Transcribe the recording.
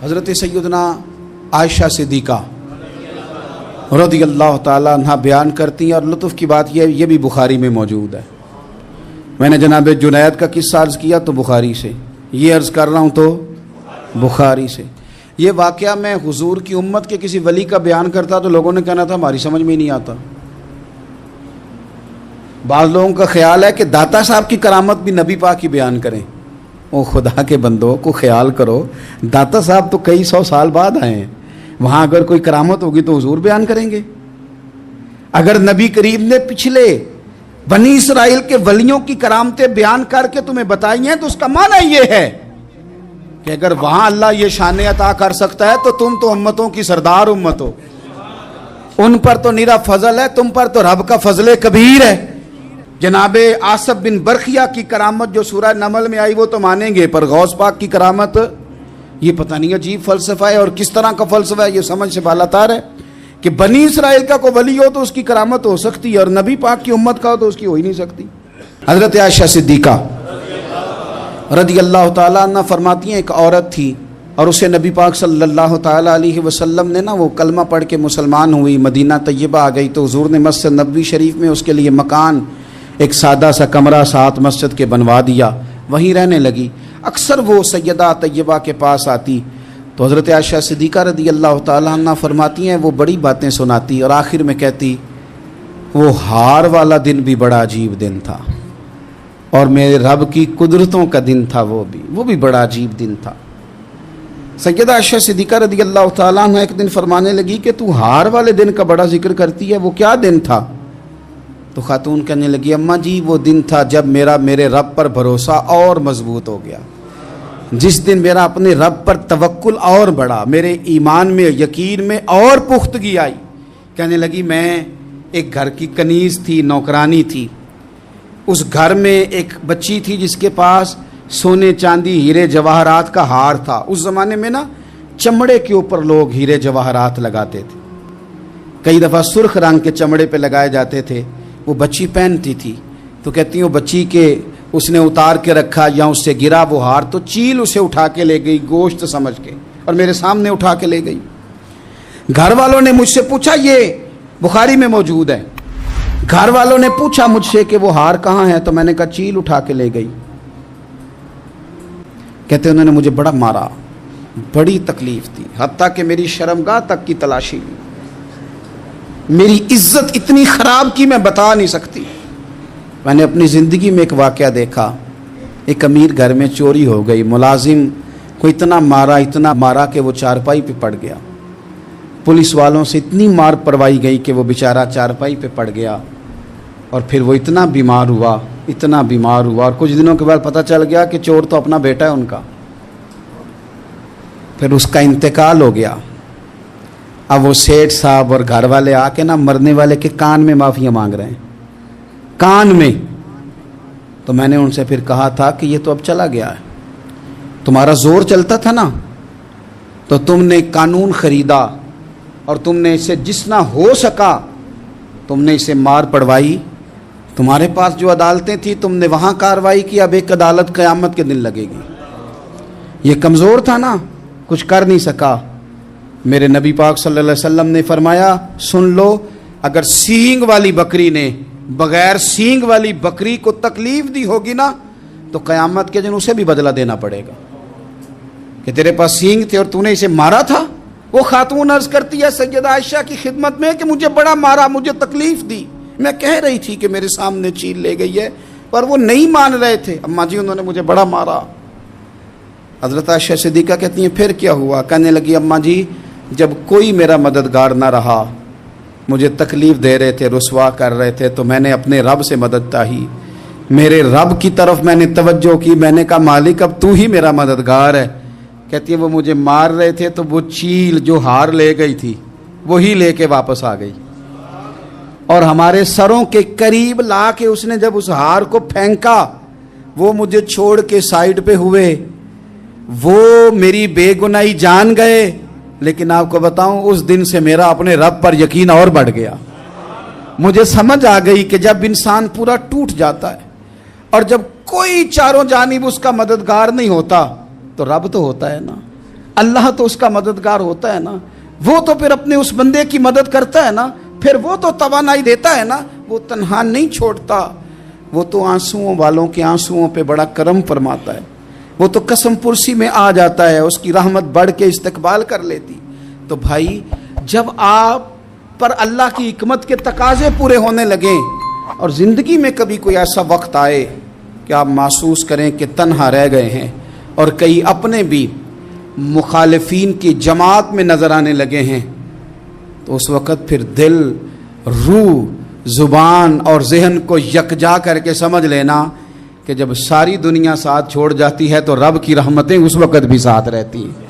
حضرت سیدنا عائشہ صدیقہ رضی اللہ تعالیٰ عنہ بیان کرتی ہیں، اور لطف کی بات یہ بھی بخاری میں موجود ہے۔ میں نے جناب جنید کا قصہ عرض کیا تو بخاری سے، یہ عرض کر رہا ہوں تو بخاری سے۔ یہ واقعہ میں حضور کی امت کے کسی ولی کا بیان کرتا تو لوگوں نے کہنا تھا ہماری سمجھ میں نہیں آتا۔ بعض لوگوں کا خیال ہے کہ داتا صاحب کی کرامت بھی نبی پاک کی بیان کریں۔ او خدا کے بندوں کو خیال کرو، داتا صاحب تو کئی سو سال بعد آئے ہیں، وہاں اگر کوئی کرامت ہوگی تو حضور بیان کریں گے؟ اگر نبی کریم نے پچھلے بنی اسرائیل کے ولیوں کی کرامتیں بیان کر کے تمہیں بتائی ہیں تو اس کا معنی یہ ہے کہ اگر وہاں اللہ یہ شان عطا کر سکتا ہے تو تم تو امتوں کی سردار امت ہو، ان پر تو نیرا فضل ہے، تم پر تو رب کا فضل کبیر ہے۔ جناب آصف بن برخیہ کی کرامت جو سورہ نمل میں آئی وہ تو مانیں گے، پر غوث پاک کی کرامت یہ پتہ نہیں عجیب فلسفہ ہے، اور کس طرح کا فلسفہ ہے یہ سمجھ سے بالاتر ہے کہ بنی اسرائیل کا کوئی ولی ہو تو اس کی کرامت ہو سکتی ہے، اور نبی پاک کی امت کا ہو تو اس کی ہو ہی نہیں سکتی۔ حضرت عائشہ صدیقہ رضی اللہ تعالیٰ عنہ فرماتی ہیں ایک عورت تھی اور اسے نبی پاک صلی اللہ تعالیٰ علیہ وسلم نے وہ کلمہ پڑھ کے مسلمان ہوئی، مدینہ طیبہ آ گئی تو حضور نے مسجد نبوی شریف میں اس کے لیے مکان، ایک سادہ سا کمرہ ساتھ مسجد کے بنوا دیا، وہیں رہنے لگی۔ اکثر وہ سیدہ طیبہ کے پاس آتی تو حضرت عائشہ صدیقہ رضی اللہ تعالیٰ عنہ فرماتی ہیں وہ بڑی باتیں سناتی اور آخر میں کہتی وہ ہار والا دن بھی بڑا عجیب دن تھا، اور میرے رب کی قدرتوں کا دن تھا، وہ بھی بڑا عجیب دن تھا۔ سیدہ عائشہ صدیقہ رضی اللہ تعالیٰ عنہ ایک دن فرمانے لگی کہ تو ہار والے دن کا بڑا ذکر کرتی ہے، وہ کیا دن تھا؟ تو خاتون کہنے لگی اماں جی وہ دن تھا جب میرے رب پر بھروسہ اور مضبوط ہو گیا، جس دن میرا اپنے رب پر توکل اور بڑھا، میرے ایمان میں یقین میں اور پختگی آئی۔ کہنے لگی میں ایک گھر کی کنیز تھی، نوکرانی تھی، اس گھر میں ایک بچی تھی جس کے پاس سونے چاندی ہیرے جواہرات کا ہار تھا۔ اس زمانے میں چمڑے کے اوپر لوگ ہیرے جواہرات لگاتے تھے، کئی دفعہ سرخ رنگ کے چمڑے پہ لگائے جاتے تھے، وہ بچی پہنتی تھی تو کہتی ہیں وہ بچی کے اس نے اتار کے رکھا یا اس سے گرا وہ ہار تو چیل اسے اٹھا کے لے گئی گوشت سمجھ کے، اور میرے سامنے اٹھا کے لے گئی۔ گھر والوں نے مجھ سے پوچھا، یہ بخاری میں موجود ہے، گھر والوں نے پوچھا مجھ سے کہ وہ ہار کہاں ہے تو میں نے کہا چیل اٹھا کے لے گئی۔ کہتے انہوں نے مجھے بڑا مارا، بڑی تکلیف تھی، حتیٰ کہ میری شرمگاہ تک کی تلاشی لی، میری عزت اتنی خراب کی میں بتا نہیں سکتی۔ میں نے اپنی زندگی میں ایک واقعہ دیکھا، ایک امیر گھر میں چوری ہو گئی، ملازم کو اتنا مارا کہ وہ چارپائی پہ پڑ گیا، پولیس والوں سے اتنی مار پڑوائی گئی کہ وہ بیچارہ چارپائی پہ پڑ گیا، اور پھر وہ اتنا بیمار ہوا اور کچھ دنوں کے بعد پتہ چل گیا کہ چور تو اپنا بیٹا ہے ان کا، پھر اس کا انتقال ہو گیا۔ اب وہ سیٹھ صاحب اور گھر والے آ کے مرنے والے کے کان میں معافیاں مانگ رہے ہیں، کان میں۔ تو میں نے ان سے پھر کہا تھا کہ یہ تو اب چلا گیا ہے، تمہارا زور چلتا تھا نا تو تم نے قانون خریدا اور تم نے اسے جتنا ہو سکا تم نے اسے مار پڑوائی، تمہارے پاس جو عدالتیں تھیں تم نے وہاں کارروائی کی، اب ایک عدالت قیامت کے دن لگے گی۔ یہ کمزور تھا نا، کچھ کر نہیں سکا۔ میرے نبی پاک صلی اللہ علیہ وسلم نے فرمایا سن لو، اگر سینگ والی بکری نے بغیر سینگ والی بکری کو تکلیف دی ہوگی نا تو قیامت کے دن اسے بھی بدلہ دینا پڑے گا کہ تیرے پاس سینگ تھے اور تو نے اسے مارا تھا۔ وہ خاتون عرض کرتی ہے سیدہ عائشہ کی خدمت میں کہ مجھے بڑا مارا، مجھے تکلیف دی، میں کہہ رہی تھی کہ میرے سامنے چیل لے گئی ہے پر وہ نہیں مان رہے تھے، اماں جی انہوں نے مجھے بڑا مارا۔ حضرت عائشہ صدیقہ کہتی ہیں پھر کیا ہوا؟ کہنے لگی اماں جی جب کوئی میرا مددگار نہ رہا، مجھے تکلیف دے رہے تھے، رسوا کر رہے تھے، تو میں نے اپنے رب سے مدد چاہی، میرے رب کی طرف میں نے توجہ کی، میں نے کہا مالک اب تو ہی میرا مددگار ہے۔ کہتی ہے وہ مجھے مار رہے تھے تو وہ چیل جو ہار لے گئی تھی وہی لے کے واپس آ گئی، اور ہمارے سروں کے قریب لا کے اس نے جب اس ہار کو پھینکا وہ مجھے چھوڑ کے سائیڈ پہ ہوئے، وہ میری بے گناہی جان گئے، لیکن آپ کو بتاؤں اس دن سے میرا اپنے رب پر یقین اور بڑھ گیا۔ مجھے سمجھ آ گئی کہ جب انسان پورا ٹوٹ جاتا ہے اور جب کوئی چاروں جانب اس کا مددگار نہیں ہوتا تو رب تو ہوتا ہے نا۔ اللہ تو اس کا مددگار ہوتا ہے نا, وہ تو پھر اپنے اس بندے کی مدد کرتا ہے نا, پھر وہ تو توانائی دیتا ہے نا, وہ تنہا نہیں چھوڑتا, وہ تو آنسوؤں والوں کے آنسوؤں پہ بڑا کرم فرماتا ہے, وہ تو قسم پرسی میں آ جاتا ہے, اس کی رحمت بڑھ کے استقبال کر لیتی. تو بھائی جب آپ پر اللہ کی حکمت کے تقاضے پورے ہونے لگیں اور زندگی میں کبھی کوئی ایسا وقت آئے کہ آپ محسوس کریں کہ تنہا رہ گئے ہیں اور کئی اپنے بھی مخالفین کی جماعت میں نظر آنے لگے ہیں, تو اس وقت پھر دل, روح, زبان اور ذہن کو یکجا کر کے سمجھ لینا کہ جب ساری دنیا ساتھ چھوڑ جاتی ہے تو رب کی رحمتیں اس وقت بھی ساتھ رہتی ہیں.